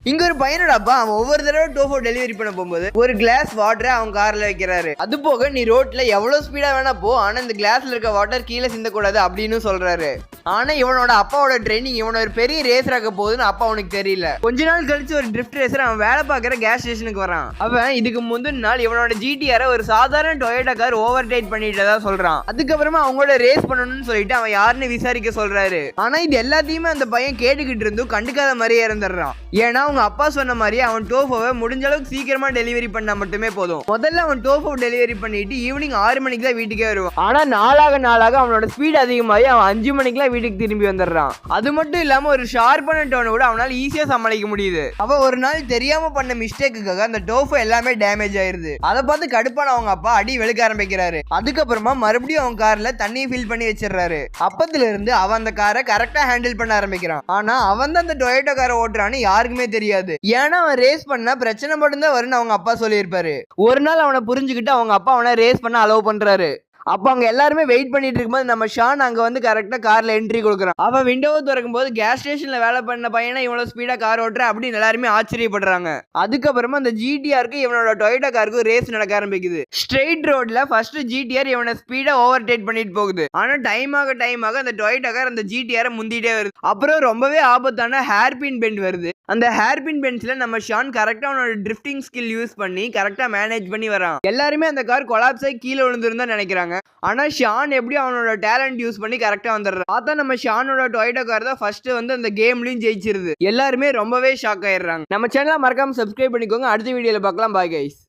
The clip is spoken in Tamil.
இங்க ஒரு பையனோட அப்பா அவன் ஒவ்வொரு தடவை டோஃபோ டெலிவரி பண்ண போகும்போது ஒரு கிளாஸ் வாட்டரை அவன் கார்ல வைக்கிறாரு. அது போக நீ ரோட்ல எவ்வளவு ஸ்பீடா வேணா போ, ஆனா இந்த கிளாஸ்ல இருக்க வாட்டர் கீழே சிந்தக்கூடாது அப்படின்னு சொல்றாரு. ஆனா இவனோட அப்பாவோட ட்ரைனிங் இவனோட ஒரு பெரிய ரேசர் ஆக்க போகுதுன்னு அப்பா அவனுக்கு தெரியல. கொஞ்ச நாள் கழிச்சு ஒரு ட்ரிஃப்ட் ரேசர் அவன் வேலை பார்க்குற கேஸ் ஸ்டேஷனுக்கு வரான். அவன் இதுக்கு முந்தின நாள் இவனோட ஜிடிஆரை ஒரு சாதாரண டொயோட்டா கார் ஓவர் டேட் பண்ணிட்டதா சொல்றான். அதுக்கப்புறமா அவங்களோட ரேஸ் பண்ணணும்னு சொல்லிட்டு அவன் யாருன்னு விசாரிக்க சொல்றாரு. ஆனா இது எல்லாத்தையுமே அந்த பையன் கேட்டுக்கிட்டு இருந்தும் கண்டுக்காத மாதிரியே இருந்துடுறான். ஏன்னா அவங்க அப்பா சொன்ன மாதிரி அவன் டோஃபோவை முடிஞ்ச அளவுக்கு சீக்கிரமா டெலிவரி பண்ணா மட்டுமே போதும். முதல்ல அவன் டோஃபோ டெலிவரி பண்ணிட்டு ஈவினிங் 6 மணிக்கு தான் வீட்டுக்கே வருவான். ஆனா நாளாக அவனோட ஸ்பீட் அதிகமாகி அவன் 5 மணிக்கெல்லாம் வீட்டுக்கு திரும்பி வந்துடுறான். அது மட்டும் இல்லாம ஒரு ஷார்ப்பான டோனை கூட அவனால ஈஸியா சமாளிக்க முடியுது. அவன் ஒரு நாள் தெரியாம பண்ண மிஸ்டேக்குக்காக அந்த டோஃபோ எல்லாமே டேமேஜ் ஆயிருது. அதை பார்த்து கடுப்பான அவங்க அப்பா அடி வெளுக்க ஆரம்பிக்கிறாரு. அதுக்கப்புறமா மறுபடியும் அவன் கார்ல தண்ணியை ஃபில் பண்ணி வச்சிடறாரு. அப்பத்துல இருந்து அவன் அந்த காரை கரெக்டா ஹேண்டில் பண்ண ஆரம்பிக்கிறான். ஆனா அவன் தான் அந்த டொயோட்டா காரை ஓட்டுறான்னு யாருக்குமே தெரியாது. ஏன்னா அவன் ரேஸ் பண்ணா பிரச்சனை மட்டும்தான் வரும்னு அவங்க அப்பா சொல்லியிருப்பாரு. ஒரு நாள் அவனை புரிஞ்சுக்கிட்டு அவங்க அப்பா அவனை ரேஸ் பண்ண அலோவ் பண்றாரு. அப்போ அவங்க எல்லாருமே வெயிட் பண்ணிட்டு இருக்கும்போது நம்ம ஷான் அங்க வந்து கரெக்டா கார்ல என்ட்ரி கொடுக்குறான். அவன் விண்டோவை திறக்கும் போது கேஸ் ஸ்டேஷன்ல வேலை பண்ண பையனை இவ்வளவு ஸ்பீடா கார் ஓட்டுற அப்படின்னு எல்லாருமே ஆச்சரியப்படுறாங்க. அதுக்கப்புறமா அந்த ஜிடிஆருக்கு இவனோட டொயோட்டா காருக்கு ரேஸ் நடக்க ஆரம்பிக்குது. ஸ்ட்ரெயிட் ரோட்ல ஃபர்ஸ்ட் ஜிடிஆர் இவனை ஸ்பீடா ஓவர் டேட் பண்ணிட்டு போகுது. ஆனா டைம் ஆக அந்த டொயோட்டா கார் அந்த ஜிடிஆரை முந்திட்டே வருது. அப்புறம் ரொம்பவே ஆபத்தான ஹேர்பின் பெண்ட் வருது. அந்த ஹேர்பின் பென்ஸ்ல நம்ம ஷான் கரெக்டா அவனோட ட்ரிஃப்டிங் ஸ்கில் யூஸ் பண்ணி கரெக்டா மேனேஜ் பண்ணி வரான். எல்லாருமே அந்த கார் கொலாப்ஸ் ஆகி கீழே விழுந்துருந்தா நினைக்கிறாங்க. ஆனா ஷான் எப்படி அவனோட டேலண்ட் யூஸ் பண்ணி கரெக்டா வந்துடுறான். பார்த்தா நம்ம ஷானோட டொயோட்டா கார் தான் ஃபர்ஸ்ட் வந்து அந்த கேம்லயும் ஜெயிச்சிருது. எல்லாருமே ரொம்பவே ஷாக் ஆயிடுறாங்க. நம்ம சேனலை மறக்காம சப்ஸ்கிரைப் பண்ணிக்கோங்க. அடுத்த வீடியோல பார்க்கலாம். Bye guys.